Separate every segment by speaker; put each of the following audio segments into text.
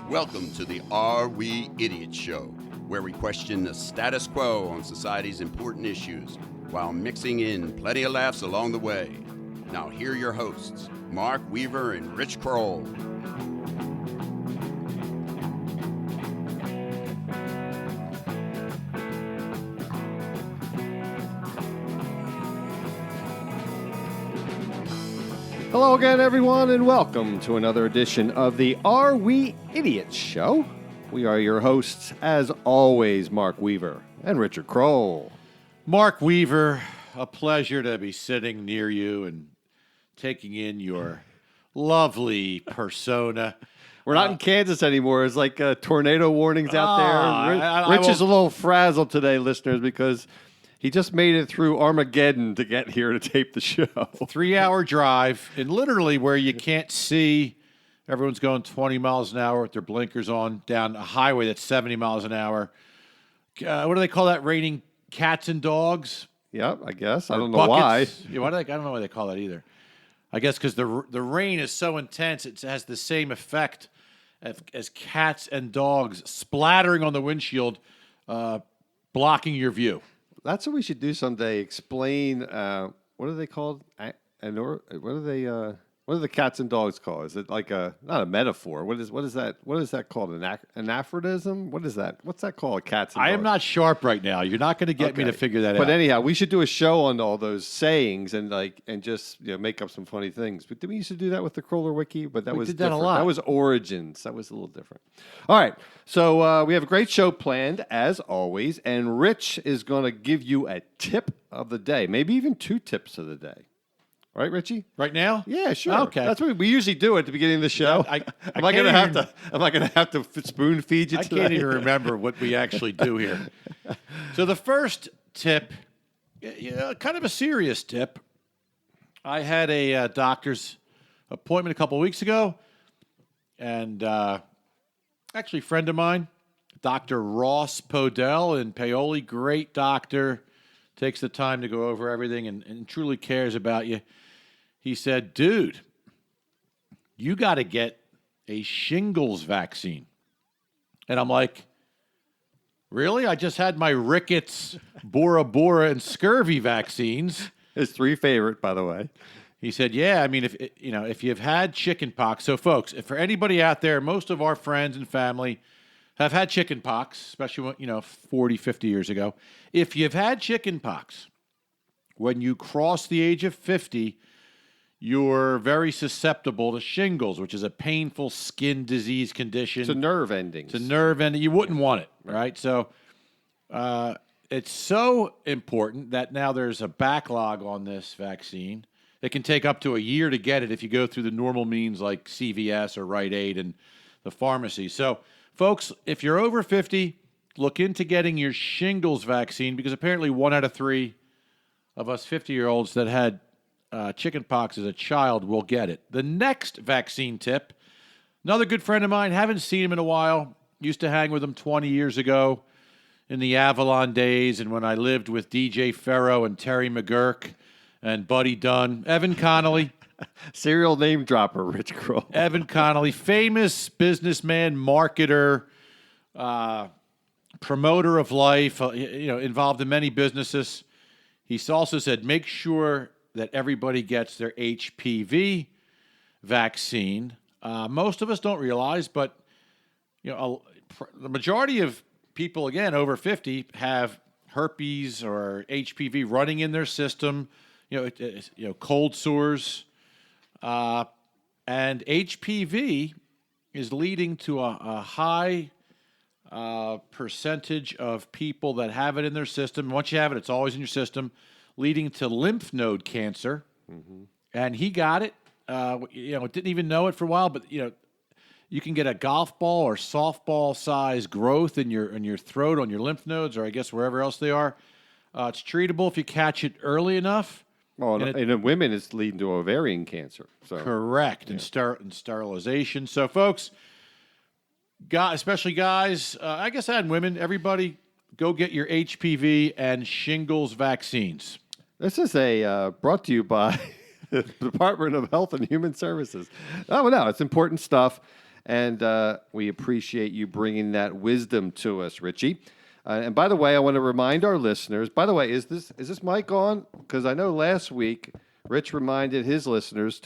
Speaker 1: Welcome to the Are We Idiots Show, where we question the status quo on society's important issues while mixing in plenty of laughs along the way. Now here are your hosts, Mark Weaver and Rich Kroll.
Speaker 2: Hello again, everyone, and welcome to another edition of the Are We Idiots Show. We are your hosts, as always, Mark Weaver and Richard Kroll.
Speaker 3: Mark Weaver, a pleasure to be sitting near you and taking in your lovely persona.
Speaker 2: We're not in Kansas anymore. It's like tornado warnings out there.
Speaker 3: I
Speaker 2: Rich is a little frazzled today, listeners, because he just made it through Armageddon to get here to tape the show.
Speaker 3: 3-hour drive, and literally where you can't see, everyone's going 20 miles an hour with their blinkers on down a highway that's 70 miles an hour. What do they call that? Raining cats and dogs?
Speaker 2: Yep, I guess. I don't know
Speaker 3: Buckets.
Speaker 2: why.
Speaker 3: Yeah, I don't know why they call that either. I guess because the rain is so intense, it has the same effect as cats and dogs splattering on the windshield, blocking your view.
Speaker 2: That's what we should do someday. Explain what are they called? What are the cats and dogs called? Is it like not a metaphor? What is that? What is that called? Anaphorism? What is that? What's that called? Cats and dogs.
Speaker 3: I am not sharp right now. You're not going to get me to figure that out.
Speaker 2: But anyhow, we should do a show on all those sayings and just make up some funny things. But did we used to do that with the Kroller Wiki? But
Speaker 3: We
Speaker 2: was
Speaker 3: did that a
Speaker 2: different.
Speaker 3: lot.
Speaker 2: That was Origins. That was a little different. All right. So we have a great show planned as always, and Rich is going to give you a tip of the day, maybe even 2 tips of the day. Right, Richie?
Speaker 3: Right now?
Speaker 2: Yeah, sure.
Speaker 3: Okay.
Speaker 2: That's what we usually do at the beginning of the show.
Speaker 3: I
Speaker 2: am I going to have to spoon feed you
Speaker 3: I
Speaker 2: today?
Speaker 3: can't even remember what we actually do here. So the first tip, kind of a serious tip. I had a doctor's appointment a couple of weeks ago, and actually a friend of mine, Dr. Ross Podell in Paoli, great doctor, takes the time to go over everything and truly cares about you. He said, dude, you got to get a shingles vaccine. And I'm like, really? I just had my rickets, Bora Bora, and scurvy vaccines.
Speaker 2: His 3 favorite, by the way.
Speaker 3: He said, yeah, I mean, if you've had chicken pox. So, folks, if for anybody out there, most of our friends and family have had chicken pox, especially, 40, 50 years ago. If you've had chicken pox, when you cross the age of 50, you're very susceptible to shingles, which is a painful skin disease condition.
Speaker 2: It's a nerve ending.
Speaker 3: It's a nerve ending. You wouldn't want it, right? So it's so important that now there's a backlog on this vaccine. It can take up to a year to get it if you go through the normal means like CVS or Rite Aid and the pharmacy. So, folks, if you're over 50, look into getting your shingles vaccine because apparently 1 out of 3 of us 50-year-olds that had chicken pox as a child will get it. The next vaccine tip, another good friend of mine, haven't seen him in a while, used to hang with him 20 years ago in the Avalon days and when I lived with DJ Ferro and Terry McGurk and Buddy Dunn, Evan Connolly.
Speaker 2: Serial name dropper, Rich Kroll.
Speaker 3: Evan Connolly, famous businessman, marketer, promoter of life, involved in many businesses. He also said, make sure that everybody gets their HPV vaccine. Most of us don't realize, but the majority of people, again, over 50, have herpes or HPV running in their system. Cold sores, and HPV is leading to a high percentage of people that have it in their system. Once you have it, it's always in your system, leading to lymph node cancer. Mm-hmm. And he got it. Didn't even know it for a while, but you can get a golf ball or softball size growth in your throat on your lymph nodes, or I guess wherever else they are. It's treatable if you catch it early enough.
Speaker 2: Well, and in women, it's leading to ovarian cancer. So.
Speaker 3: Correct, and sterilization. So, folks, especially guys, I guess and women, everybody, go get your HPV and shingles vaccines.
Speaker 2: This is brought to you by the Department of Health and Human Services. Oh, no, it's important stuff. And we appreciate you bringing that wisdom to us, Richie. And by the way, I want to remind our listeners. By the way, is this mic on? Because I know last week Rich reminded his listeners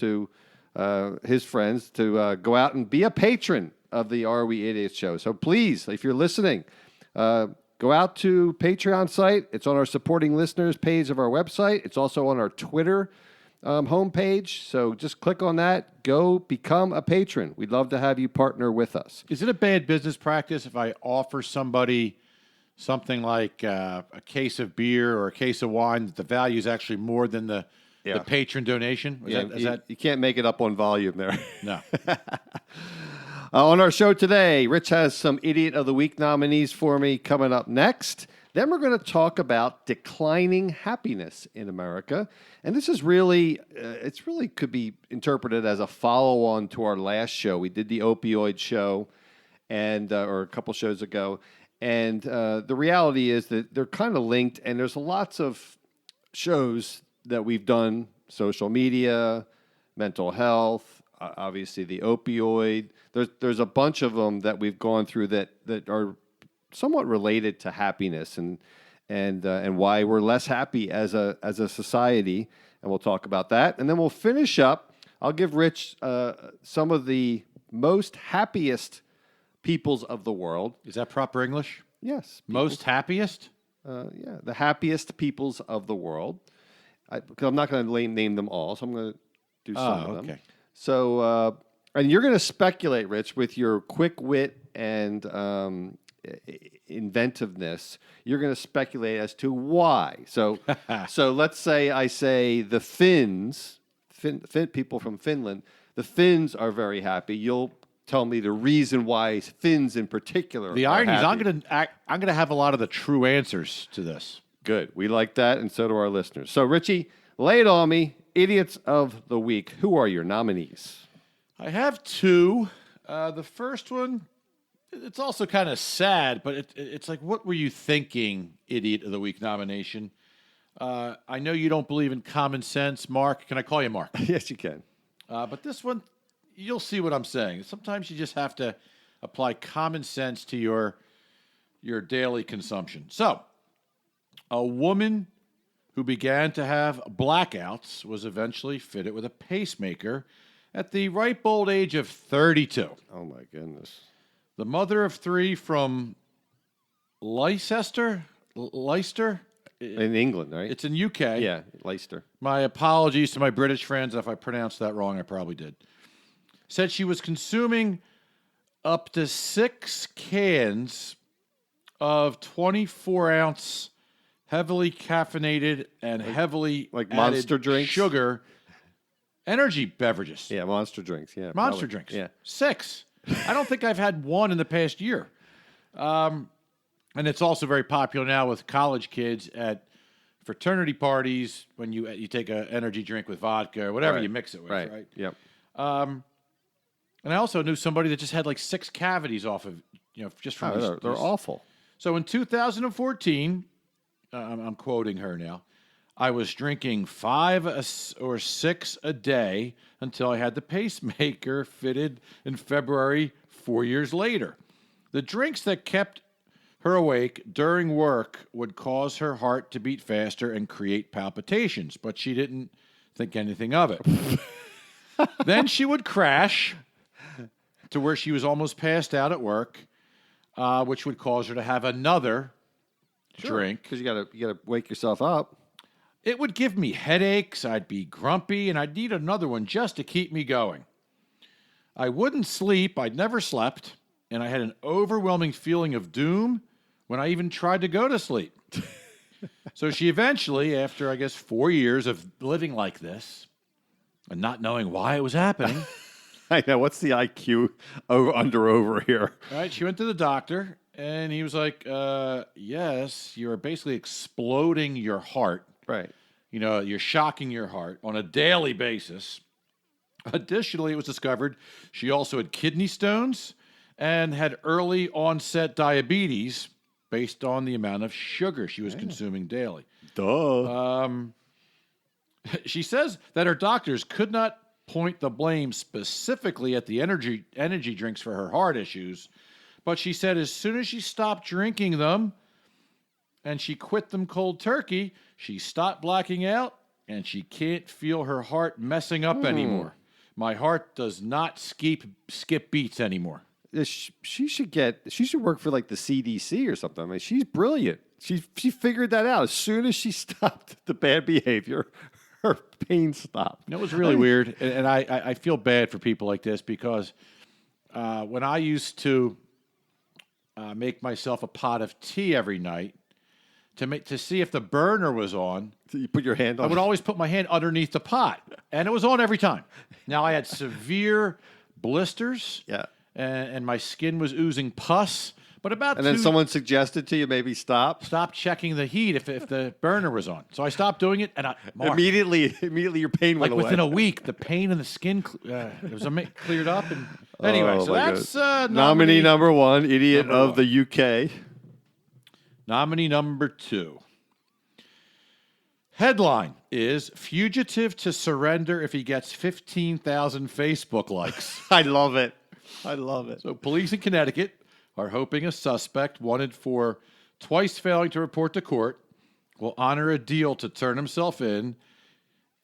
Speaker 2: his friends to go out and be a patron of the Are We Idiots show. So please, if you're listening, go out to Patreon site. It's on our supporting listeners page of our website. It's also on our Twitter homepage. So just click on that. Go become a patron. We'd love to have you partner with us.
Speaker 3: Is it a bad business practice if I offer somebody something like a case of beer or a case of wine that the value is actually more than the patron donation?
Speaker 2: You can't make it up on volume there.
Speaker 3: No.
Speaker 2: On our show today, Rich has some Idiot of the Week nominees for me coming up next. Then we're going to talk about declining happiness in America. And this is really, it's really could be interpreted as a follow-on to our last show. We did the opioid show or a couple shows ago. And the reality is that they're kind of linked, and there's lots of shows that we've done, social media, mental health, obviously the opioid. There's a bunch of them that we've gone through that are somewhat related to happiness and why we're less happy as a society, and we'll talk about that. And then we'll finish up. I'll give Rich some of the most happiest peoples of the world.
Speaker 3: Is that proper English?
Speaker 2: Yes.
Speaker 3: Most happiest?
Speaker 2: Yeah, the happiest peoples of the world. Because I'm not going to name them all, so I'm going to do some of them. So, and you're going to speculate, Rich, with your quick wit and inventiveness. You're going to speculate as to why. So let's say I say the Finns, people from Finland, the Finns are very happy. You'll tell me the reason why Finns in particular.
Speaker 3: The irony is, I'm going to have a lot of the true answers to this.
Speaker 2: Good. We like that, and so do our listeners. So, Richie, lay it on me. Idiots of the Week. Who are your nominees?
Speaker 3: I have two. The first one, it's also kind of sad, but it's like, what were you thinking, Idiot of the Week nomination? I know you don't believe in common sense, Mark. Can I call you Mark?
Speaker 2: Yes, you can.
Speaker 3: But this one, you'll see what I'm saying. Sometimes you just have to apply common sense to your daily consumption. So, a woman who began to have blackouts was eventually fitted with a pacemaker at the ripe old age of 32.
Speaker 2: Oh, my goodness.
Speaker 3: The mother of three from Leicester?
Speaker 2: In England, right?
Speaker 3: It's in UK.
Speaker 2: Yeah, Leicester.
Speaker 3: My apologies to my British friends. If I pronounced that wrong, I probably did. Said she was consuming up to 6 cans of 24-ounce heavily caffeinated and heavily
Speaker 2: like
Speaker 3: added
Speaker 2: Monster drinks?
Speaker 3: Sugar energy beverages.
Speaker 2: Yeah, Monster drinks. Yeah,
Speaker 3: Monster
Speaker 2: probably.
Speaker 3: drinks.
Speaker 2: Yeah.
Speaker 3: 6. I don't think I've had one in the past year. And it's also very popular now with college kids at fraternity parties when you take an energy drink with vodka or whatever you mix it with, right?
Speaker 2: Yep.
Speaker 3: And I also knew somebody that just had like 6 cavities off of, just from
Speaker 2: They're awful.
Speaker 3: So in 2014, I'm quoting her now, I was drinking 5 or 6 a day until I had the pacemaker fitted in February 4 years later. The drinks that kept her awake during work would cause her heart to beat faster and create palpitations, but she didn't think anything of it. Then she would crash to where she was almost passed out at work, which would cause her to have another drink.
Speaker 2: Because you gotta wake yourself up.
Speaker 3: It would give me headaches, I'd be grumpy, and I'd need another one just to keep me going. I wouldn't sleep, I'd never slept, and I had an overwhelming feeling of doom when I even tried to go to sleep. So she eventually, after I guess 4 years of living like this and not knowing why it was happening,
Speaker 2: I know. What's the IQ over here?
Speaker 3: right, she went to the doctor, and he was like, yes, you're basically exploding your heart.
Speaker 2: Right.
Speaker 3: You're shocking your heart on a daily basis. Additionally, it was discovered she also had kidney stones and had early onset diabetes based on the amount of sugar she was consuming daily.
Speaker 2: Duh.
Speaker 3: She says that her doctors could not point the blame specifically at the energy drinks for her heart issues, but she said as soon as she stopped drinking them and she quit them cold turkey, she stopped blacking out and she can't feel her heart messing up anymore. My heart does not skip beats anymore.
Speaker 2: She should work for like the CDC or something. I mean, she's brilliant. She figured that out. As soon as she stopped the bad behavior, her pain stopped.
Speaker 3: It was really weird, and I feel bad for people like this because when I used to make myself a pot of tea every night to see if the burner was on,
Speaker 2: So you put your hand on
Speaker 3: I would always put my hand underneath the pot, and it was on every time. Now I had severe blisters,
Speaker 2: Yeah.
Speaker 3: and my skin was oozing pus. But about
Speaker 2: And then someone suggested to you maybe stop.
Speaker 3: stop checking the heat if the burner was on. So I stopped doing it, and Mark,
Speaker 2: Immediately your pain
Speaker 3: like
Speaker 2: went away.
Speaker 3: within a week, the pain in the skin it was cleared up. And anyway,
Speaker 2: Oh,
Speaker 3: so
Speaker 2: my
Speaker 3: that's
Speaker 2: nominee number one, idiot
Speaker 3: number
Speaker 2: of the UK.
Speaker 3: Nominee number 2. Headline is fugitive to surrender if he gets 15,000 Facebook likes.
Speaker 2: I love it. I love it.
Speaker 3: So police in Connecticut are hoping a suspect wanted for twice failing to report to court will honor a deal to turn himself in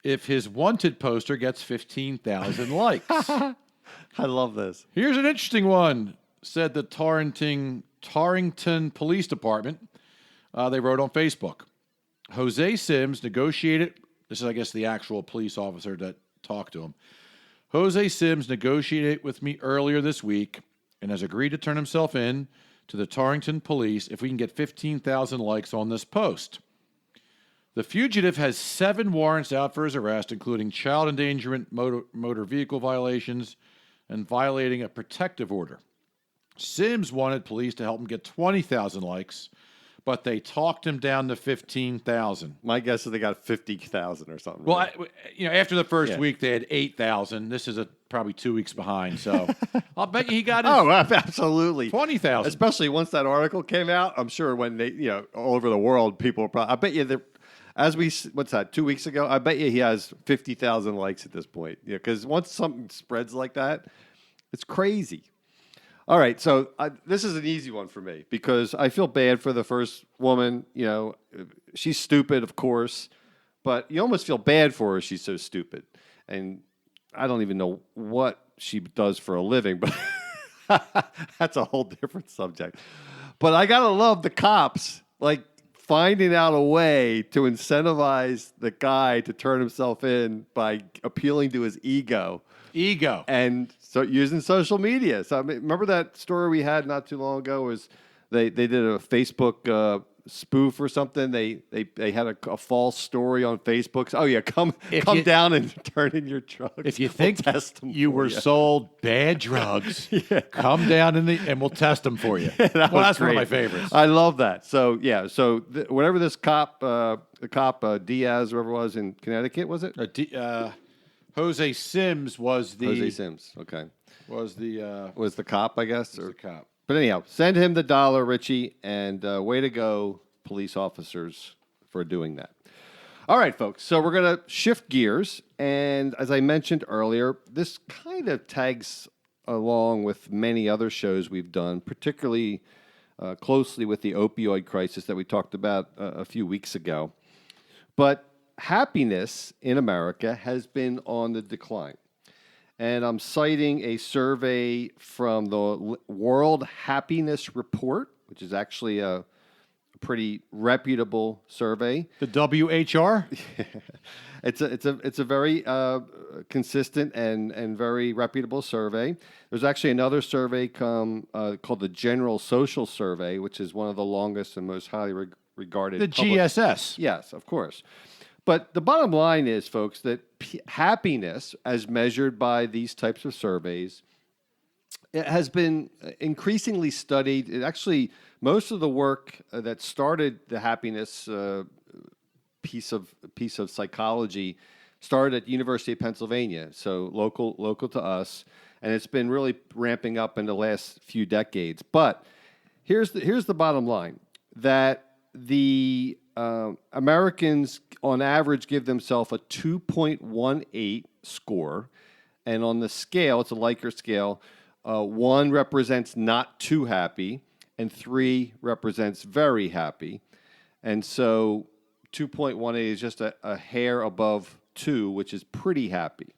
Speaker 3: if his wanted poster gets 15,000 likes.
Speaker 2: I love this.
Speaker 3: Here's an interesting one, said the Torrington Police Department. They wrote on Facebook. Jose Sims negotiated, this is, I guess, the actual police officer that talked to him. Jose Sims negotiated with me earlier this week and has agreed to turn himself in to the Torrington Police if we can get 15,000 likes on this post. The fugitive has 7 warrants out for his arrest, including child endangerment, motor vehicle violations, and violating a protective order. Sims wanted police to help him get 20,000 likes, but they talked him down to 15,000.
Speaker 2: My guess is they got 50,000 or something.
Speaker 3: Well,
Speaker 2: right?
Speaker 3: after the first
Speaker 2: Yeah.
Speaker 3: week, they had 8,000. This is probably 2 weeks behind, so I'll bet you he got his
Speaker 2: Oh, absolutely.
Speaker 3: 20,000.
Speaker 2: Especially once that article came out, I'm sure when they, all over the world, people were probably, I bet you that, what's that, 2 weeks ago? I bet you he has 50,000 likes at this point. Yeah, because once something spreads like that, it's crazy. All right, so this is an easy one for me because I feel bad for the first woman. She's stupid, of course, but you almost feel bad for her. She's so stupid. And I don't even know what she does for a living, but that's a whole different subject. But I got to love the cops, like finding out a way to incentivize the guy to turn himself in by appealing to his ego. And so using social media. So remember that story we had not too long ago was they did a Facebook spoof or something. They had a false story on Facebook. So, oh yeah, come down and turn in your drugs.
Speaker 3: If you think
Speaker 2: test them
Speaker 3: you
Speaker 2: for
Speaker 3: were
Speaker 2: you.
Speaker 3: sold bad drugs, come down and we'll test them for you.
Speaker 2: That
Speaker 3: well,
Speaker 2: was
Speaker 3: that's one of
Speaker 2: great.
Speaker 3: my favorites.
Speaker 2: I love that. So yeah, so whatever this cop, Diaz, whoever it was in Connecticut, was it?
Speaker 3: Jose Sims was the
Speaker 2: Jose Sims. Okay,
Speaker 3: was the
Speaker 2: cop, I guess.
Speaker 3: the cop.
Speaker 2: But anyhow, send him the $1, Richie, and way to go, police officers, for doing that. All right, folks. So we're going to shift gears, and as I mentioned earlier, this kind of tags along with many other shows we've done, particularly closely with the opioid crisis that we talked about a few weeks ago. But happiness in America has been on the decline. And I'm citing a survey from the World Happiness Report, which is actually a pretty reputable survey.
Speaker 3: The WHR?
Speaker 2: It's a very consistent and very reputable survey. There's actually another survey called the General Social Survey, which is one of the longest and most highly regarded.
Speaker 3: The GSS.
Speaker 2: Yes, of course. But the bottom line is, folks, that happiness, as measured by these types of surveys, it has been increasingly studied. It actually, most of the work that started the happiness piece of psychology started at University of Pennsylvania, so local to us, and it's been really ramping up in the last few decades. But here's the bottom line, that the Americans on average give themselves a 2.18 score. And on the scale, it's a Likert scale. 1 represents not too happy, and 3 represents very happy. And so 2.18 is just a hair above 2, which is pretty happy.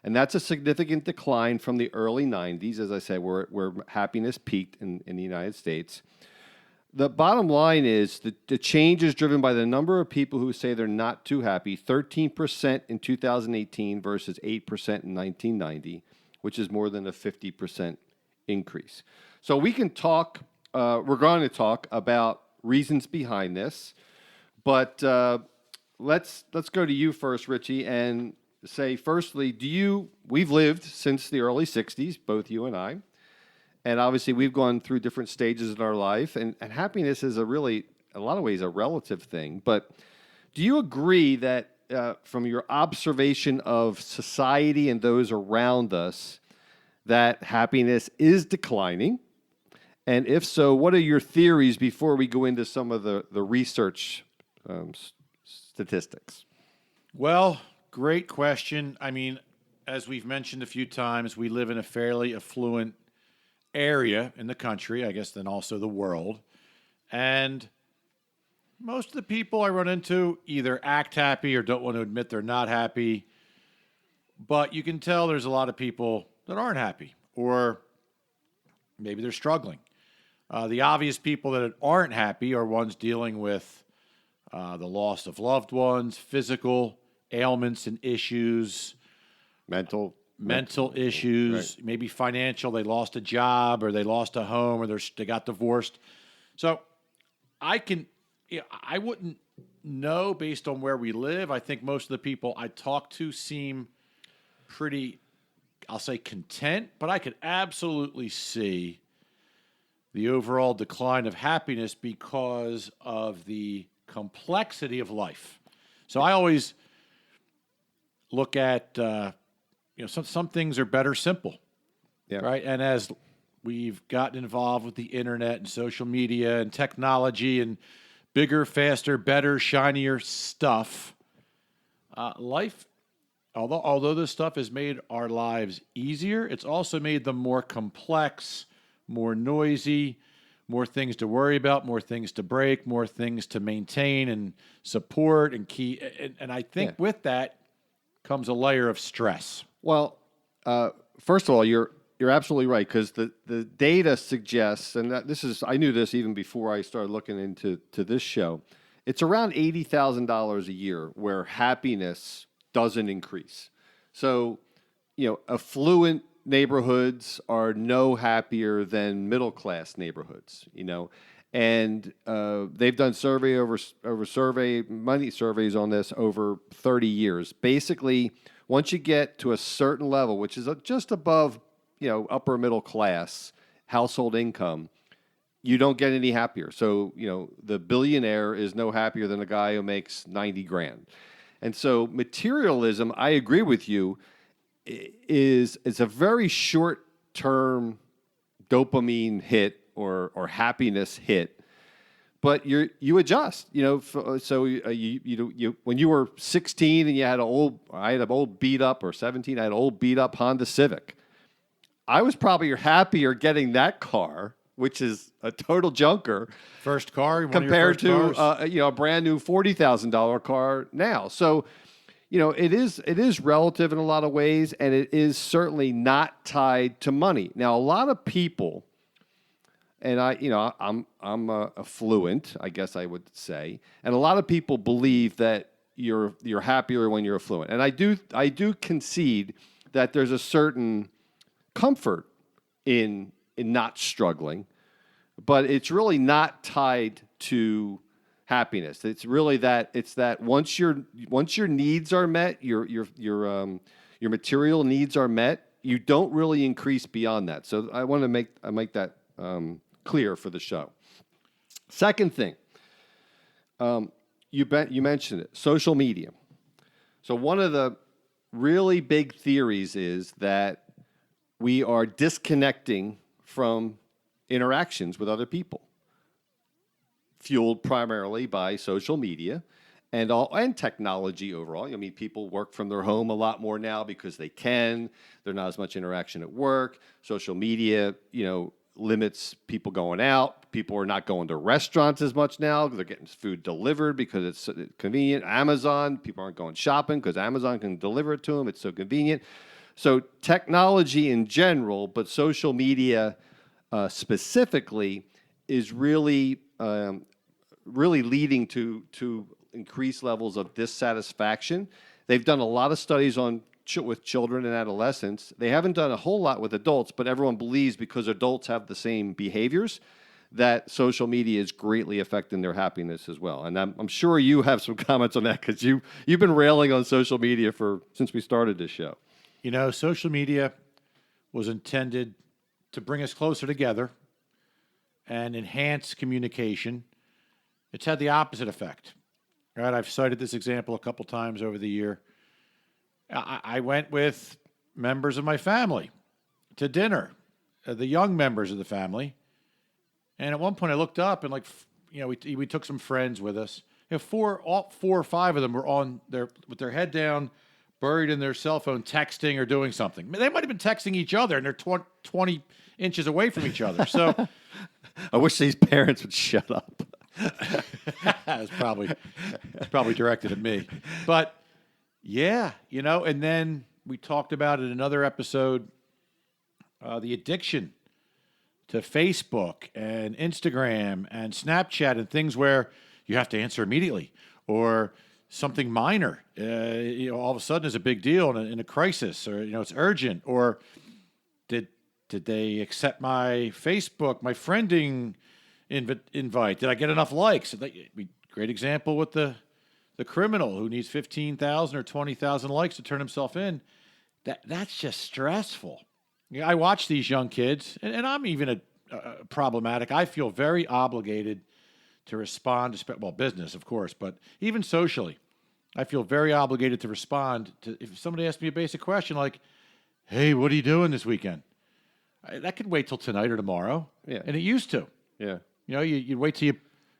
Speaker 2: And that's a significant decline from the early 90s, as I said, where happiness peaked in the United States. The bottom line is the change is driven by the number of people who say they're not too happy, 13% in 2018 versus 8% in 1990, which is more than a 50% increase. So we can talk, we're going to talk about reasons behind this, but let's go to you first, Richie, and say, firstly, we've lived since the early 60s, both you and I, and obviously we've gone through different stages in our life, and happiness is a lot of ways, a relative thing, but do you agree that from your observation of society and those around us, that happiness is declining? And if so, what are your theories before we go into some of the research statistics?
Speaker 3: Well, great question. I mean, as we've mentioned a few times, we live in a fairly affluent area in the country, I guess, then also the world. And most of the people I run into either act happy or don't want to admit they're not happy. But you can tell there's a lot of people that aren't happy, or maybe they're struggling. The obvious people that aren't happy are ones dealing with the loss of loved ones, physical ailments and issues, mental issues, right. Maybe financial. They lost a job, or they lost a home, or they got divorced. So I wouldn't know based on where we live. I think most of the people I talk to seem pretty, I'll say, content, but I could absolutely see the overall decline of happiness because of the complexity of life. So I always look at, some things are better simple, right? And as we've gotten involved with the internet and social media and technology and bigger, faster, better, shinier stuff, life, although this stuff has made our lives easier, it's also made them more complex, more noisy, more things to worry about, more things to break, more things to maintain and support and key. And I think with that comes a layer of stress.
Speaker 2: Well, first of all, you're absolutely right, because the data suggests, and I knew this even before I started looking into this show, it's around $80,000 a year where happiness doesn't increase. So, affluent neighborhoods are no happier than middle-class neighborhoods, and they've done survey over survey, money surveys on this over 30 years. Basically, once you get to a certain level, which is just above, upper middle class household income, you don't get any happier. So, the billionaire is no happier than a guy who makes 90 grand. And so materialism, I agree with you, is a very short-term dopamine hit or happiness hit, but you adjust. So when you were 16 and you had I had an old beat up, or 17, I had an old beat up Honda Civic. I was probably happier getting that car, which is a total junker,
Speaker 3: first car
Speaker 2: compared to a brand new $40,000 car now. So, it is relative in a lot of ways, and it is certainly not tied to money. Now, a lot of people, and I'm affluent, I guess I would say, and a lot of people believe that you're happier when you're affluent, and I do concede that there's a certain comfort in not struggling, but it's really not tied to happiness. It's really that once your needs are met, your material needs are met, you don't really increase beyond that. So I want to make that clear for the show. Second thing, you mentioned it, social media. So one of the really big theories is that we are disconnecting from interactions with other people, fueled primarily by social media. and technology overall. I mean, people work from their home a lot more now because they can. There's not as much interaction at work. Social media, limits people going out. People are not going to restaurants as much now. They're getting food delivered because it's convenient. Amazon, people aren't going shopping because Amazon can deliver it to them. It's so convenient. So technology in general, but social media specifically, is really leading to increased levels of dissatisfaction. They've done a lot of studies with children and adolescents. They haven't done a whole lot with adults, but everyone believes because adults have the same behaviors that social media is greatly affecting their happiness as well. And I'm sure you have some comments on that because you've been railing on social media since we started this show.
Speaker 3: Social media was intended to bring us closer together and enhance communication. It's had the opposite effect. Right? I've cited this example a couple times over the year. I went with members of my family to dinner, the young members of the family. And at one point I looked up and we took some friends with us. All four or five of them were with their head down, buried in their cell phone, texting or doing something. They might have been texting each other and they're 20 inches away from each other. So
Speaker 2: I wish these parents would shut up.
Speaker 3: It's probably directed at me. But yeah, and then we talked about in another episode the addiction to Facebook and Instagram and Snapchat and things where you have to answer immediately, or something minor, all of a sudden is a big deal in a crisis, or it's urgent, or did they accept my Facebook, my friending invite? Did I get enough likes? Great example with the criminal who needs 15,000 or 20,000 likes to turn himself in. That's just stressful. I watch these young kids, and I'm even problematic. I feel very obligated to respond to, business, of course, but even socially, I feel very obligated to respond to if somebody asks me a basic question like, hey, what are you doing this weekend? That could wait till tonight or tomorrow.
Speaker 2: Yeah.
Speaker 3: And it used to.
Speaker 2: Yeah.
Speaker 3: You'd wait till you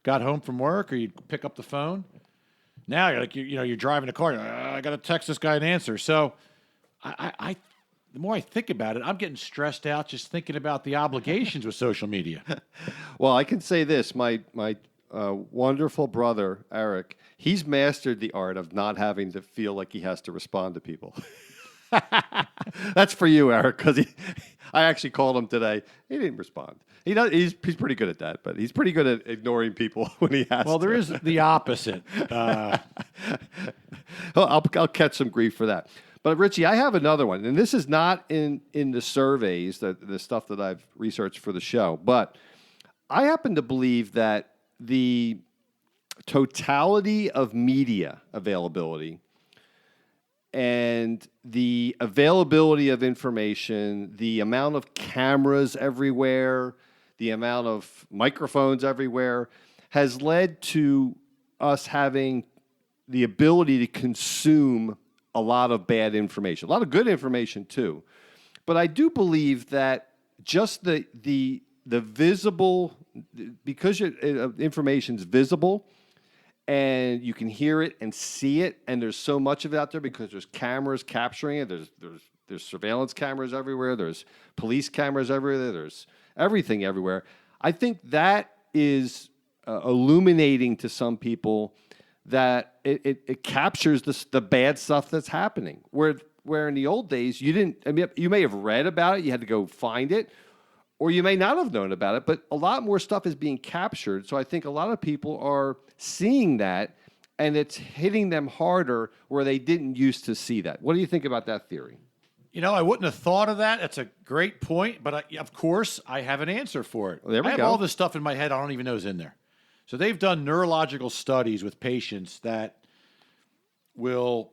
Speaker 3: got home from work, or you'd pick up the phone. Now you're driving a car. I got to text this guy an answer. So I the more I think about it, I'm getting stressed out just thinking about the obligations with social media.
Speaker 2: Well, I can say this: my wonderful brother Eric, he's mastered the art of not having to feel like he has to respond to people. That's for you, Eric, because I actually called him today. He didn't respond. He's pretty good at that, but he's pretty good at ignoring people when he has to.
Speaker 3: Well, there is the opposite.
Speaker 2: I'll catch some grief for that. But Richie, I have another one, and this is not in the surveys, the stuff that I've researched for the show, but I happen to believe that the totality of media availability and the availability of information, the amount of cameras everywhere, the amount of microphones everywhere, has led to us having the ability to consume a lot of bad information, a lot of good information too. But I do believe that just the visible, because information's visible, and you can hear it and see it, and there's so much of it out there because there's cameras capturing it. There's surveillance cameras everywhere. There's police cameras everywhere. There's everything everywhere. I think that is illuminating to some people that it captures the bad stuff that's happening. Where in the old days you didn't. I mean, you may have read about it. You had to go find it. Or you may not have known about it, but a lot more stuff is being captured. So I think a lot of people are seeing that, and it's hitting them harder where they didn't used to see that. What do you think about that theory?
Speaker 3: I wouldn't have thought of that. That's a great point, but of course, I have an answer for it.
Speaker 2: Well, there we
Speaker 3: I have
Speaker 2: go.
Speaker 3: all this stuff in my head I don't even know is in there. So they've done neurological studies with patients that they'll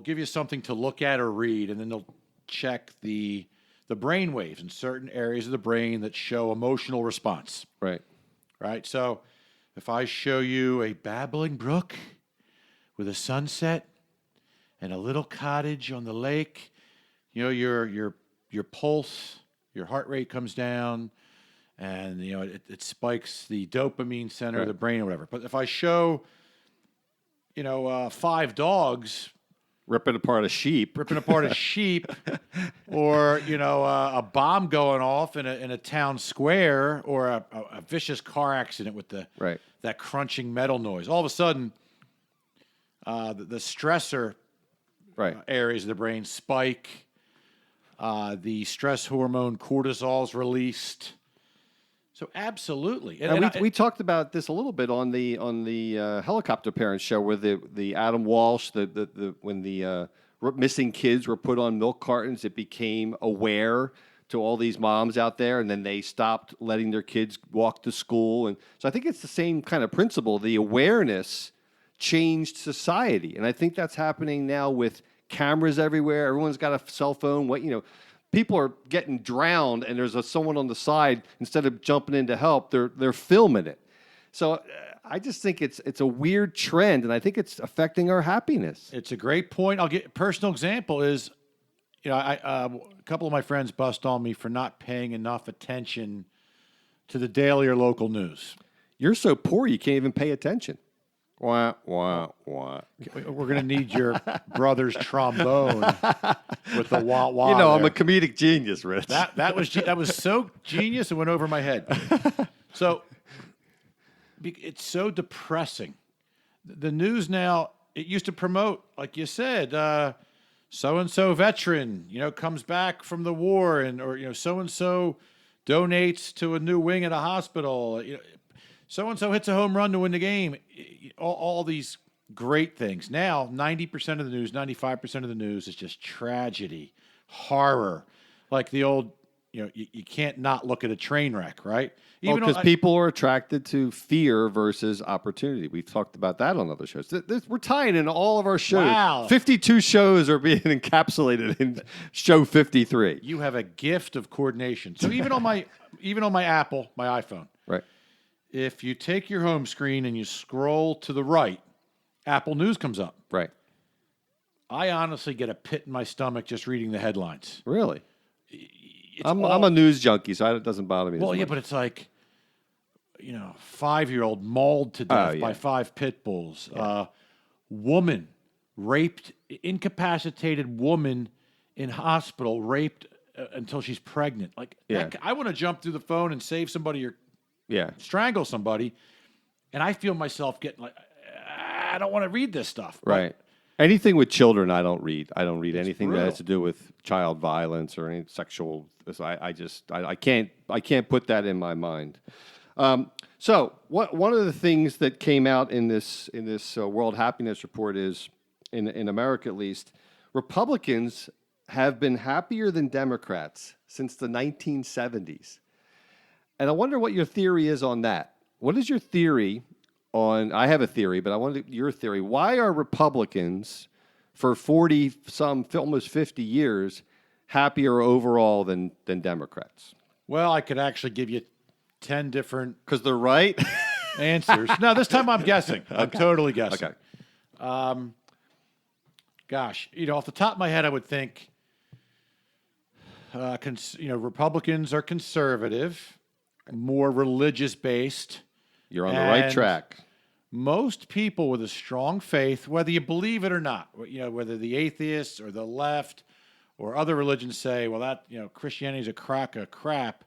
Speaker 3: give you something to look at or read, and then they'll check the brain waves in certain areas of the brain that show emotional response.
Speaker 2: Right.
Speaker 3: Right. So if I show you a babbling brook with a sunset and a little cottage on the lake, your pulse, your heart rate comes down, and it spikes the dopamine center of the brain or whatever. But if I show 5 dogs
Speaker 2: Ripping apart a sheep.
Speaker 3: ripping apart a sheep, or a bomb going off in a town square, or a vicious car accident with
Speaker 2: Right.
Speaker 3: that crunching metal noise. All of a sudden, the stressor
Speaker 2: Right.
Speaker 3: areas of the brain spike. The stress hormone cortisol is released. So absolutely,
Speaker 2: And we talked about this a little bit on the Helicopter Parents show, where the Adam Walsh, when the missing kids were put on milk cartons, it became aware to all these moms out there, and then they stopped letting their kids walk to school. And so I think it's the same kind of principle. The awareness changed society, and I think that's happening now with cameras everywhere. Everyone's got a cell phone. People are getting drowned, and there's someone on the side. Instead of jumping in to help, they're filming it. So I just think it's a weird trend, and I think it's affecting our happiness.
Speaker 3: It's a great point. I'll get a personal example is, a couple of my friends bust on me for not paying enough attention to the daily or local news.
Speaker 2: You're so poor you can't even pay attention. Wah, wah, wah.
Speaker 3: We're going to need your brother's trombone with the wah wah.
Speaker 2: I'm a comedic genius, Rich.
Speaker 3: That was so genius, it went over my head. So it's so depressing. The news now, it used to promote, like you said, so and so veteran, comes back from the war, or so and so donates to a new wing at a hospital. So and so hits a home run to win the game. All these great things. Now, 90% of the news, 95% of the news is just tragedy, horror. Like the old, you can't not look at a train wreck, right?
Speaker 2: Because people are attracted to fear versus opportunity. We've talked about that on other shows. We're tying in all of our shows.
Speaker 3: Wow.
Speaker 2: 52 shows are being encapsulated in show 53.
Speaker 3: You have a gift of coordination. So even on my Apple, my iPhone,
Speaker 2: Right.
Speaker 3: if you take your home screen and you scroll to the right, Apple News comes up.
Speaker 2: Right.
Speaker 3: I honestly get a pit in my stomach just reading the headlines.
Speaker 2: Really? I'm a news junkie, so it doesn't bother me.
Speaker 3: Well, yeah, but it's like, 5-year-old mauled to death by 5 pit bulls.
Speaker 2: Yeah.
Speaker 3: Woman raped, incapacitated woman in hospital, raped until she's pregnant. Like, I want to jump through the phone and save somebody or strangle somebody, and I feel myself getting like, I don't want to read this stuff.
Speaker 2: Right. Anything with children, I don't read. I don't read anything
Speaker 3: brutal.
Speaker 2: that has to do with child violence or any sexual. I can't put that in my mind. So one of the things that came out in this World Happiness Report is, in America at least, Republicans have been happier than Democrats since the 1970s. And I wonder what your theory is on that. What is your theory on? I have a theory, but I wanted your theory. Why are Republicans for 40-some, almost 50 years, happier overall than Democrats?
Speaker 3: Well, I could actually give you 10 different
Speaker 2: Because they're right?
Speaker 3: answers. No, this time I'm guessing. I'm totally guessing.
Speaker 2: Okay.
Speaker 3: Gosh, off the top of my head, I would think, Republicans are conservative, more religious based.
Speaker 2: You're on the right track.
Speaker 3: Most people with a strong faith, whether you believe it or not, whether the atheists or the left or other religions say, well, that, Christianity is a crock of crap.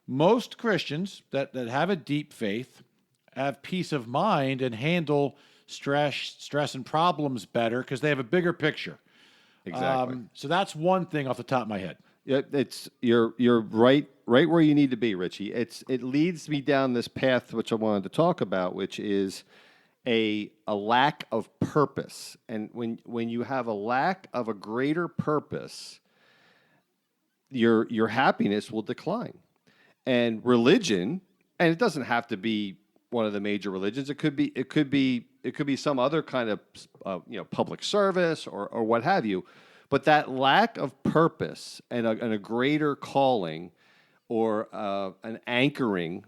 Speaker 3: Most Christians that have a deep faith have peace of mind and handle stress and problems better because they have a bigger picture.
Speaker 2: Exactly.
Speaker 3: So that's one thing off the top of my head.
Speaker 2: Yeah, you're right where you need to be, Richie. It leads me down this path which I wanted to talk about, which is a lack of purpose. And when you have a lack of a greater purpose, your happiness will decline. And religion, and it doesn't have to be one of the major religions. It could be some other kind of public service or what have you. But that lack of purpose and a greater calling or an anchoring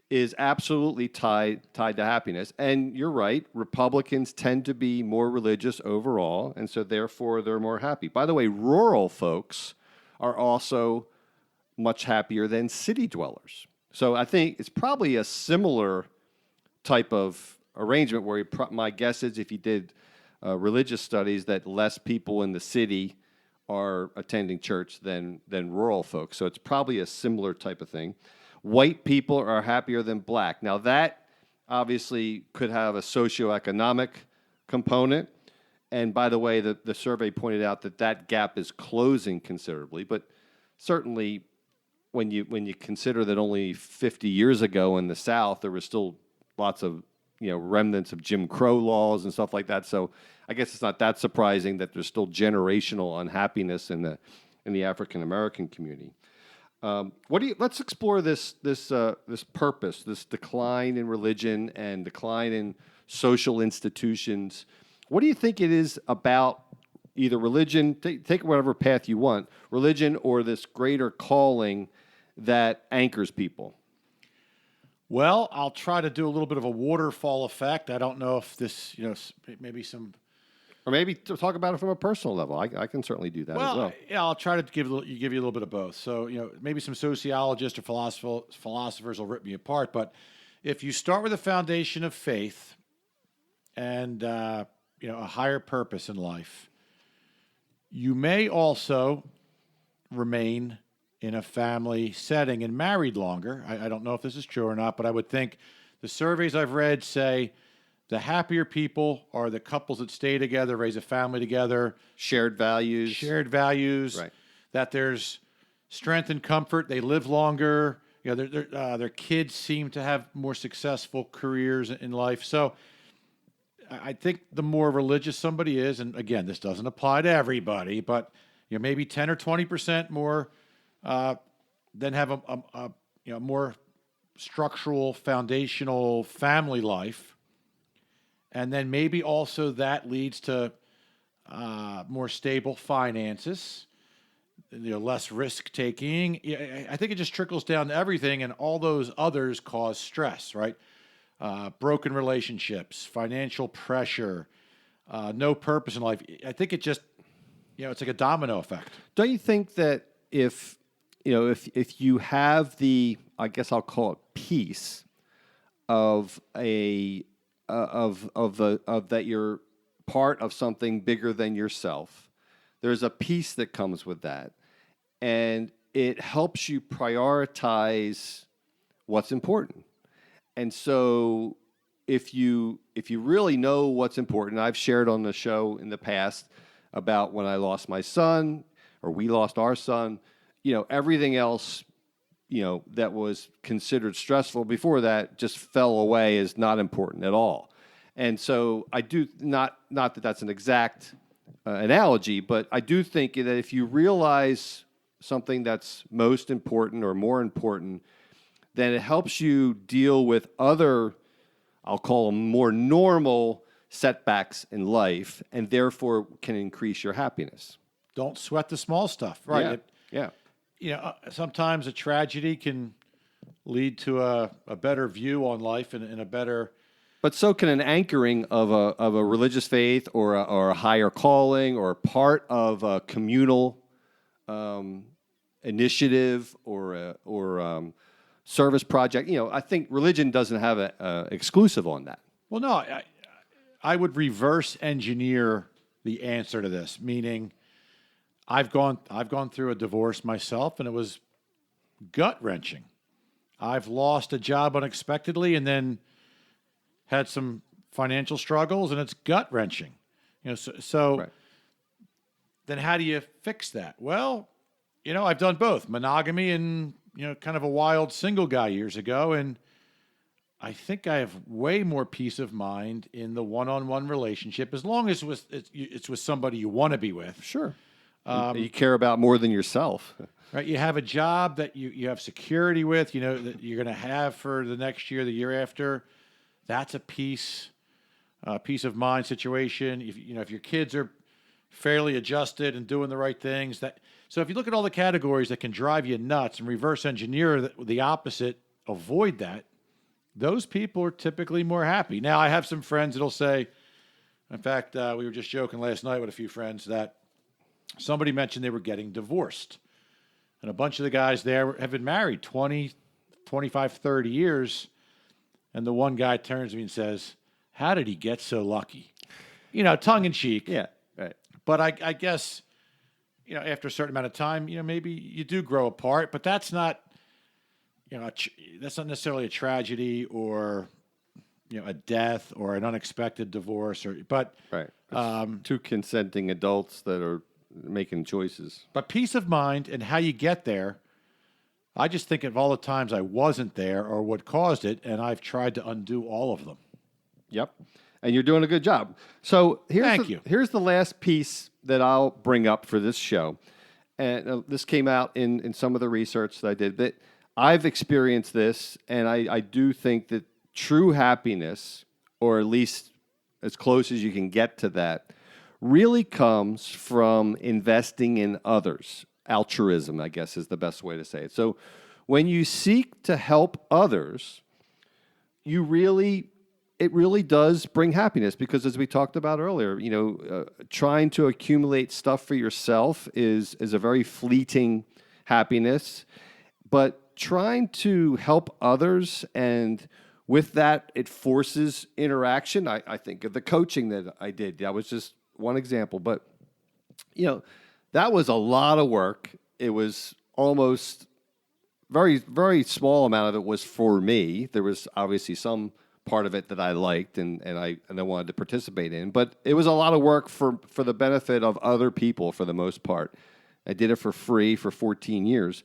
Speaker 2: is absolutely tied to happiness. And you're right, Republicans tend to be more religious overall, and so therefore they're more happy. By the way, rural folks are also much happier than city dwellers. So I think it's probably a similar type of arrangement where my guess is if you did religious studies that less people in the city are attending church than rural folks. So it's probably a similar type of thing. White people are happier than black. Now that obviously could have a socioeconomic component. And by the way, the survey pointed out that gap is closing considerably. But certainly when you consider that only 50 years ago in the South, there was still lots of remnants of Jim Crow laws and stuff like that. So I guess it's not that surprising that there's still generational unhappiness in the African American community. Let's explore this purpose, this decline in religion and decline in social institutions. What do you think it is about either religion, take whatever path you want, religion or this greater calling that anchors people?
Speaker 3: Well, I'll try to do a little bit of a waterfall effect. I don't know if this, maybe some...
Speaker 2: Or maybe to talk about it from a personal level. I can certainly do that as well.
Speaker 3: Yeah, I'll try to give you a little bit of both. So, maybe some sociologists or philosophers will rip me apart. But if you start with a foundation of faith and, a higher purpose in life, you may also remain in a family setting and married longer. I don't know if this is true or not, but I would think the surveys I've read say the happier people are the couples that stay together, raise a family together.
Speaker 2: Shared values.
Speaker 3: Right. That there's strength and comfort. They live longer. Their kids seem to have more successful careers in life. So I think the more religious somebody is, and again, this doesn't apply to everybody, but maybe 10 or 20% more then have a more structural, foundational family life. And then maybe also that leads to more stable finances, less risk taking. I think it just trickles down to everything, and all those others cause stress, right? Broken relationships, financial pressure, no purpose in life. I think it just, it's like a domino effect.
Speaker 2: Don't you think that if you have the, I guess I'll call it peace of that you're part of something bigger than yourself, there's a peace that comes with that, and it helps you prioritize what's important. And so if you really know what's important, I've shared on the show in the past about when I lost my son or we lost our son, everything else, that was considered stressful before that just fell away as not important at all. And so I do not that that's an exact analogy, but I do think that if you realize something that's most important or more important, then it helps you deal with other, I'll call them more normal setbacks in life, and therefore can increase your happiness.
Speaker 3: Don't sweat the small stuff, right?
Speaker 2: Yeah.
Speaker 3: Sometimes a tragedy can lead to a better view on life and a better.
Speaker 2: But so can an anchoring of a religious faith or a higher calling or part of a communal initiative or service project. I think religion doesn't have a exclusive on that.
Speaker 3: Well, no, I would reverse engineer the answer to this, meaning I've gone through a divorce myself, and it was gut-wrenching. I've lost a job unexpectedly and then had some financial struggles, and it's gut-wrenching. So right. Then how do you fix that? Well, I've done both, monogamy and, kind of a wild single guy years ago, and I think I have way more peace of mind in the one-on-one relationship, as long as it's with somebody you want to be with.
Speaker 2: Sure. You care about more than yourself.
Speaker 3: Right. You have a job that you have security with, that you're going to have for the next year, the year after. That's a peace of mind situation. If your kids are fairly adjusted and doing the right things, so if you look at all the categories that can drive you nuts and reverse engineer the opposite, avoid that, those people are typically more happy. Now, I have some friends that'll say, in fact, we were just joking last night with a few friends that somebody mentioned they were getting divorced. And a bunch of the guys there have been married 20, 25, 30 years. And the one guy turns to me and says, how did he get so lucky? Tongue in cheek.
Speaker 2: Yeah, right.
Speaker 3: But I guess, after a certain amount of time, maybe you do grow apart, but that's not, that's not necessarily a tragedy or, a death or an unexpected divorce but
Speaker 2: Right. Two consenting adults that are making choices.
Speaker 3: But peace of mind and how you get there, I just think of all the times I wasn't there or what caused it, and I've tried to undo all of them.
Speaker 2: Yep. And you're doing a good job. So
Speaker 3: Thank you.
Speaker 2: Here's the last piece that I'll bring up for this show. And this came out in some of the research that I did. That I've experienced this, and I do think that true happiness, or at least as close as you can get to that, really comes from investing in others. Altruism, I guess, is the best way to say it. So when you seek to help others, it really does bring happiness, because as we talked about earlier, trying to accumulate stuff for yourself is a very fleeting happiness, but trying to help others, and with that, it forces interaction. I think of the coaching that I did. That was just one example, but that was a lot of work. It was almost very, very small amount of it was for me. There was obviously some part of it that I liked and I wanted to participate in, but it was a lot of work for the benefit of other people for the most part. I did it for free for 14 years,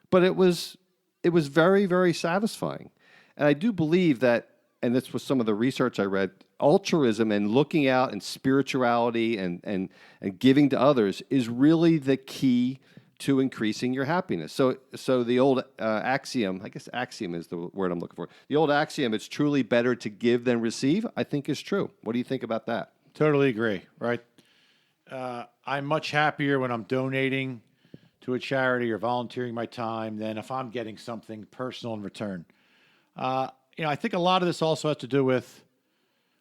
Speaker 2: but it was very, very satisfying. And I do believe that, and this was some of the research I read, altruism and looking out and spirituality and giving to others is really the key to increasing your happiness. So the old axiom, I guess axiom is the word I'm looking for. The old axiom, it's truly better to give than receive, I think is true. What do you think about that?
Speaker 3: Totally agree, right? I'm much happier when I'm donating to a charity or volunteering my time than if I'm getting something personal in return. I think a lot of this also has to do with,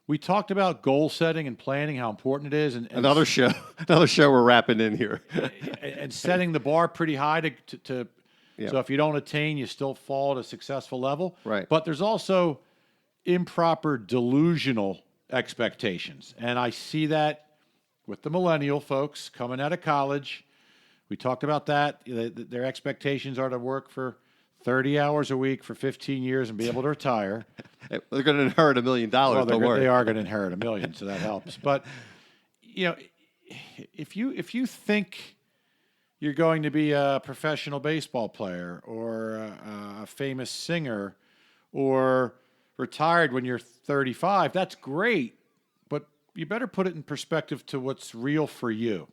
Speaker 3: we talked about goal setting and planning, how important it is. And
Speaker 2: another show we're wrapping in here.
Speaker 3: and setting the bar pretty high to yeah. So if you don't attain, you still fall at a successful level.
Speaker 2: Right.
Speaker 3: But there's also improper delusional expectations. And I see that with the millennial folks coming out of college. We talked about that. Their expectations are to work for 30 hours a week for 15 years and be able to retire.
Speaker 2: They're going to inherit $1 million.
Speaker 3: Well,
Speaker 2: don't worry.
Speaker 3: They are going to inherit $1 million, so that helps. But if you think you're going to be a professional baseball player or a famous singer or retired when you're 35, that's great. But you better put it in perspective to what's real for you.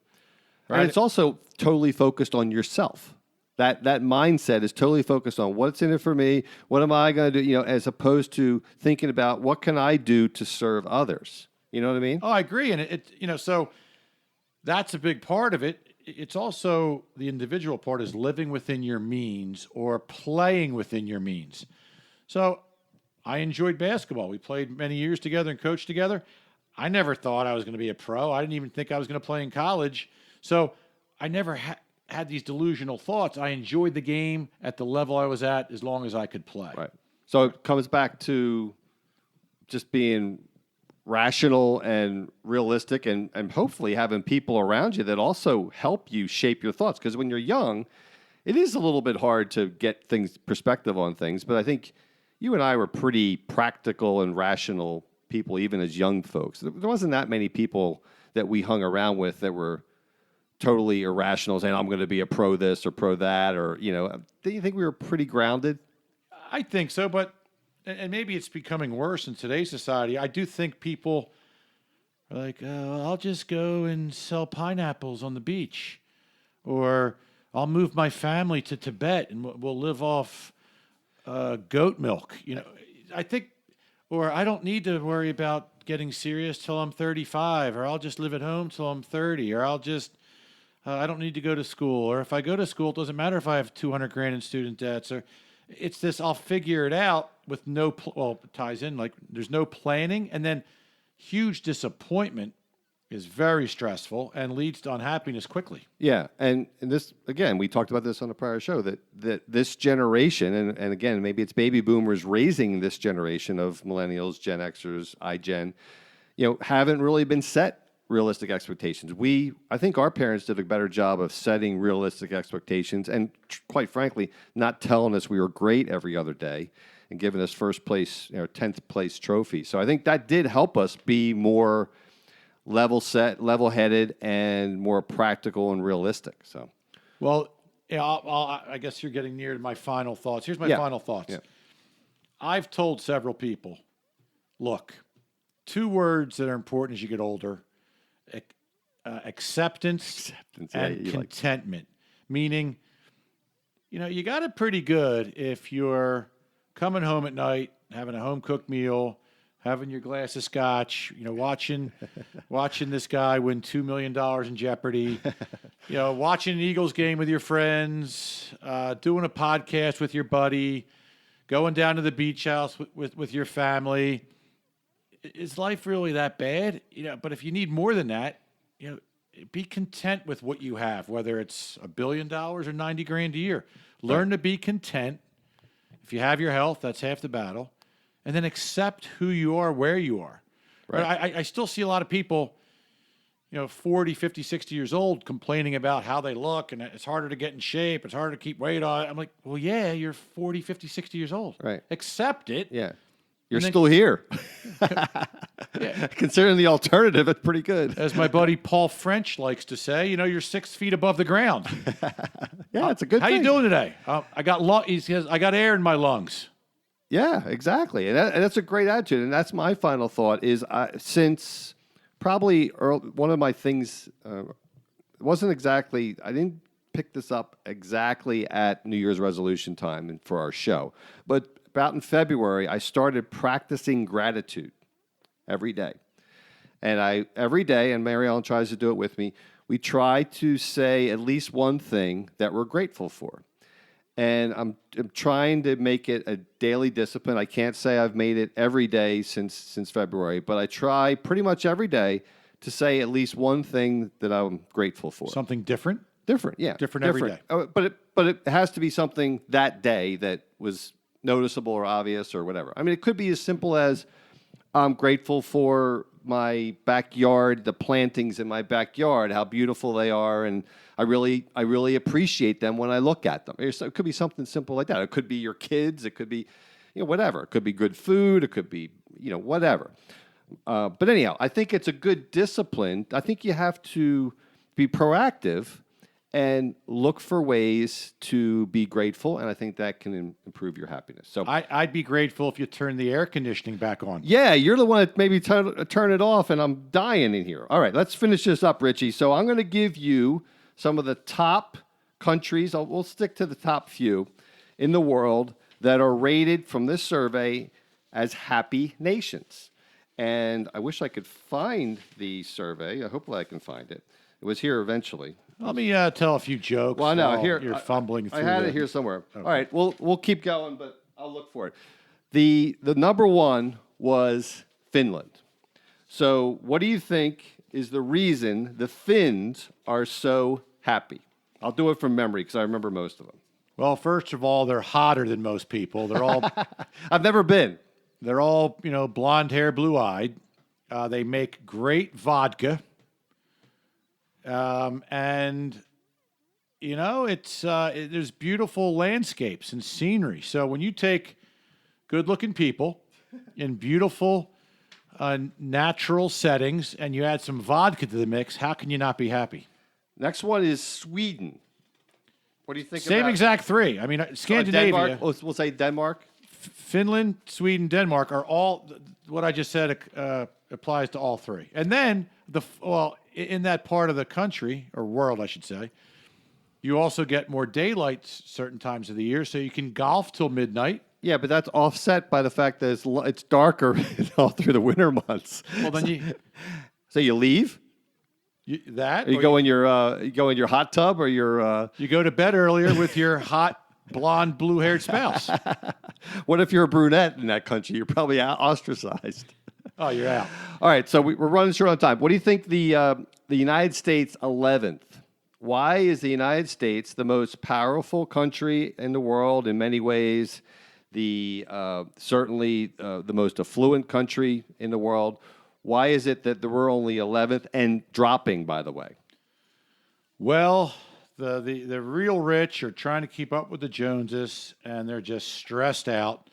Speaker 3: Right?
Speaker 2: And it's also totally focused on yourself. That mindset is totally focused on what's in it for me. What am I going to do? As opposed to thinking about what can I do to serve others. You know what I mean?
Speaker 3: Oh, I agree. And so that's a big part of it. It's also the individual part is living within your means or playing within your means. So I enjoyed basketball. We played many years together and coached together. I never thought I was going to be a pro. I didn't even think I was going to play in college. So I never had these delusional thoughts. I enjoyed the game at the level I was at as long as I could play.
Speaker 2: Right. So it comes back to just being rational and realistic and hopefully having people around you that also help you shape your thoughts. Because when you're young, it is a little bit hard to get perspective on things. But I think you and I were pretty practical and rational people, even as young folks. There wasn't that many people that we hung around with that were totally irrational, saying I'm going to be a pro this or pro that, or do you think we were pretty grounded?
Speaker 3: I think so, but and maybe it's becoming worse in today's society. I do think people are like, I'll just go and sell pineapples on the beach, or I'll move my family to Tibet and we'll live off goat milk. I think, or I don't need to worry about getting serious till I'm 35, or I'll just live at home till I'm 30, or I'll just I don't need to go to school, or if I go to school, it doesn't matter if I have $200,000 in student debts, or it's this, I'll figure it out with it ties in, like there's no planning, and then huge disappointment is very stressful and leads to unhappiness quickly.
Speaker 2: Yeah, and this again, we talked about this on a prior show that this generation, and again, maybe it's baby boomers raising this generation of millennials, Gen Xers, iGen, haven't really been set realistic expectations. I think our parents did a better job of setting realistic expectations, and quite frankly, not telling us we were great every other day and giving us first place, 10th place trophy. So I think that did help us be more level set, level headed, and more practical and realistic. So,
Speaker 3: well, yeah, I guess you're getting near to my final thoughts. Here's my final thoughts.
Speaker 2: Yeah.
Speaker 3: I've told several people, look, 2 words that are important as you get older: acceptance and contentment. Meaning, you got it pretty good if you're coming home at night, having a home cooked meal, having your glass of scotch, watching this guy win $2 million in Jeopardy, watching an Eagles game with your friends, doing a podcast with your buddy, going down to the beach house with your family. Is life really that bad? But if you need more than that, be content with what you have, whether it's $1 billion or 90 grand a year. Learn to be content. If you have your health, that's half the battle. And then accept who you are, where you are. Right. I still see a lot of people, 40, 50, 60 years old complaining about how they look and it's harder to get in shape. It's harder to keep weight on. I'm like, well, yeah, you're 40, 50, 60 years old.
Speaker 2: Right.
Speaker 3: Accept it.
Speaker 2: Yeah. You're still here.
Speaker 3: Yeah.
Speaker 2: Considering the alternative, it's pretty good.
Speaker 3: As my buddy Paul French likes to say, you're 6 feet above the ground.
Speaker 2: Yeah, it's a good
Speaker 3: How
Speaker 2: thing.
Speaker 3: you doing today? He says, I got air in my lungs.
Speaker 2: Yeah, exactly. And that's a great attitude. And that's my final thought is since probably one of my things, I didn't pick this up exactly at New Year's resolution time and for our show. But about in February, I started practicing gratitude every day. And every day, and Mary Ellen tries to do it with me, we try to say at least one thing that we're grateful for. And I'm trying to make it a daily discipline. I can't say I've made it every day since February, but I try pretty much every day to say at least one thing that I'm grateful for.
Speaker 3: Something different?
Speaker 2: Different, yeah.
Speaker 3: Different every day.
Speaker 2: But it has to be something that day that was noticeable or obvious or whatever. I mean, it could be as simple as I'm grateful for my backyard, the plantings in my backyard, how beautiful they are, and I really appreciate them when I look at them. It could be something simple like that. It could be your kids. It could be, whatever. It could be good food. It could be, whatever. But anyhow, I think it's a good discipline. I think you have to be proactive and look for ways to be grateful, and I think that can improve your happiness. So
Speaker 3: I'd be grateful if you turn the air conditioning back on.
Speaker 2: Yeah, you're the one that maybe turn it off, and I'm dying in here. All right, let's finish this up, Richie. So I'm going to give you some of the top countries, we'll stick to the top few in the world that are rated from this survey as happy nations. And I wish I could find the survey. Hopefully I can find it. It was here eventually.
Speaker 3: Let me tell a few jokes.
Speaker 2: Well, no,
Speaker 3: while
Speaker 2: here
Speaker 3: you're fumbling through.
Speaker 2: I had it here somewhere. Okay. All right, we'll keep going, but I'll look for it. The number one was Finland. So, what do you think is the reason the Finns are so happy? I'll do it from memory because I remember most of them.
Speaker 3: Well, first of all, they're hotter than most people. They're all
Speaker 2: I've never been.
Speaker 3: They're all blonde hair, blue eyed. They make great vodka. And there's beautiful landscapes and scenery. So when you take good-looking people in beautiful, natural settings and you add some vodka to the mix, how can you not be happy?
Speaker 2: Next one is Sweden. What do you think?
Speaker 3: Same exact three. I mean, Scandinavia.
Speaker 2: Denmark. We'll say Denmark.
Speaker 3: Finland, Sweden, Denmark are all what I just said applies to all three. And then in that part of the country, or world, I should say, you also get more daylight certain times of the year, so you can golf till midnight.
Speaker 2: Yeah, but that's offset by the fact that it's darker all through the winter months.
Speaker 3: Well, then
Speaker 2: so you leave.
Speaker 3: You
Speaker 2: go in your hot tub, or
Speaker 3: you go to bed earlier with your hot blonde, blue-haired spouse.
Speaker 2: What if you're a brunette in that country? You're probably ostracized.
Speaker 3: Oh, you're out.
Speaker 2: All right, so we're running short on time. What do you think the United States 11th? Why is the United States the most powerful country in the world in many ways? Certainly the most affluent country in the world. Why is it that we're only 11th and dropping, by the way?
Speaker 3: Well, the real rich are trying to keep up with the Joneses, and they're just stressed out.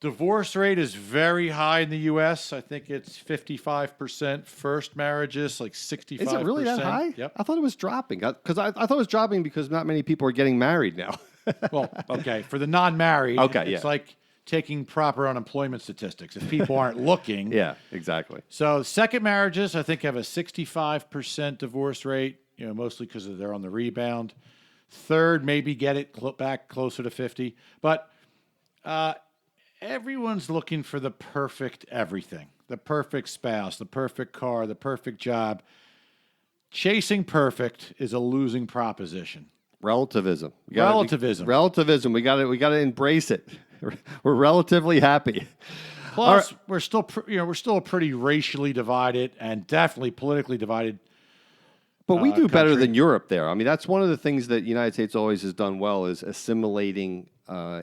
Speaker 3: Divorce rate is very high in the U.S. I think it's 55%. First marriages, like 65%.
Speaker 2: Is it really that high?
Speaker 3: Yep.
Speaker 2: I thought it was dropping. Because I thought it was dropping because not many people are getting married now.
Speaker 3: Well, okay. For the non-married,
Speaker 2: Okay,
Speaker 3: it's
Speaker 2: yeah.
Speaker 3: like taking proper unemployment statistics. If people aren't looking.
Speaker 2: Yeah, exactly.
Speaker 3: So second marriages, I think, have a 65% divorce rate, mostly because they're on the rebound. Third, maybe get it back closer to 50. But everyone's looking for the perfect everything, the perfect spouse, the perfect car, the perfect job. Chasing perfect is a losing proposition.
Speaker 2: Relativism.
Speaker 3: Relativism.
Speaker 2: We got to embrace it. We're relatively happy.
Speaker 3: Plus, we're still pretty racially divided and definitely politically divided.
Speaker 2: But we do better
Speaker 3: country.
Speaker 2: than Europe there. I mean, that's one of the things that the United States always has done well is assimilating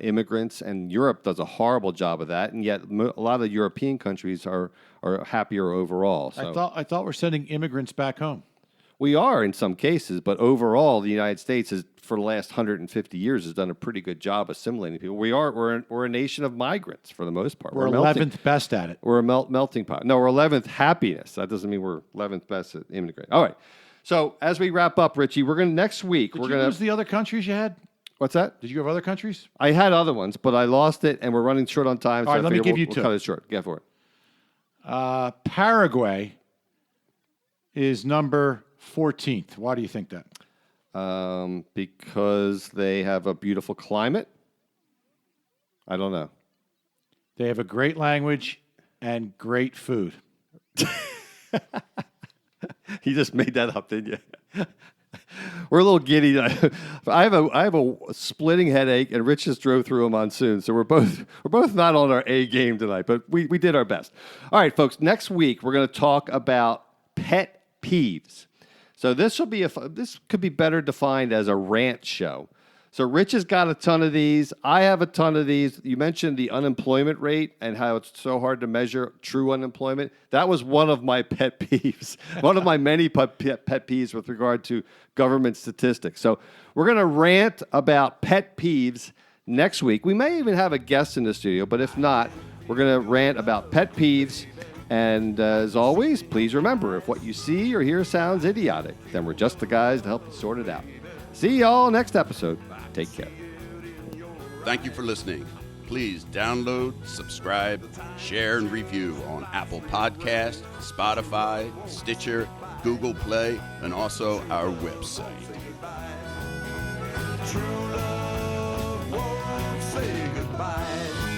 Speaker 2: immigrants, and Europe does a horrible job of that. And yet, a lot of European countries are happier overall. So
Speaker 3: I thought we're sending immigrants back home.
Speaker 2: we are in some cases, but overall, the United States has, for the last 150 years, has done a pretty good job assimilating people. We're a nation of migrants for the most part.
Speaker 3: We're 11th best at it.
Speaker 2: We're a melting pot. No, we're 11th happiness. That doesn't mean we're 11th best at immigrant. All right. So as we wrap up, Richie, we're going to next week.
Speaker 3: Did
Speaker 2: we're
Speaker 3: you
Speaker 2: going
Speaker 3: lose
Speaker 2: to.
Speaker 3: the other countries you had?
Speaker 2: What's that?
Speaker 3: Did you have other countries?
Speaker 2: I had other ones, but I lost it, and we're running short on time.
Speaker 3: All right,
Speaker 2: I
Speaker 3: let me
Speaker 2: figure
Speaker 3: give you
Speaker 2: we'll
Speaker 3: two.
Speaker 2: cut it short. Get for it.
Speaker 3: Paraguay is number 14th. Why do you think that?
Speaker 2: Because they have a beautiful climate. I don't know.
Speaker 3: They have a great language and great food.
Speaker 2: You just made that up, didn't you? We're a little giddy. I have a splitting headache, and Rich just drove through a monsoon, so we're both not on our A game tonight, but we did our best. All right, folks. Next week we're going to talk about pet peeves. So this could be better defined as a rant show. So Rich has got a ton of these. I have a ton of these. You mentioned the unemployment rate and how it's so hard to measure true unemployment. That was one of my pet peeves, one of my many pet peeves with regard to government statistics. So we're going to rant about pet peeves next week. We may even have a guest in the studio, but if not, we're going to rant about pet peeves. And as always, please remember, if what you see or hear sounds idiotic, then we're just the guys to help you sort it out. See y'all next episode. Take care.
Speaker 1: Thank you for listening. Please download, subscribe, share, and review on Apple Podcast, Spotify, Stitcher, Google Play, and also our website.
Speaker 4: True love won't say goodbye.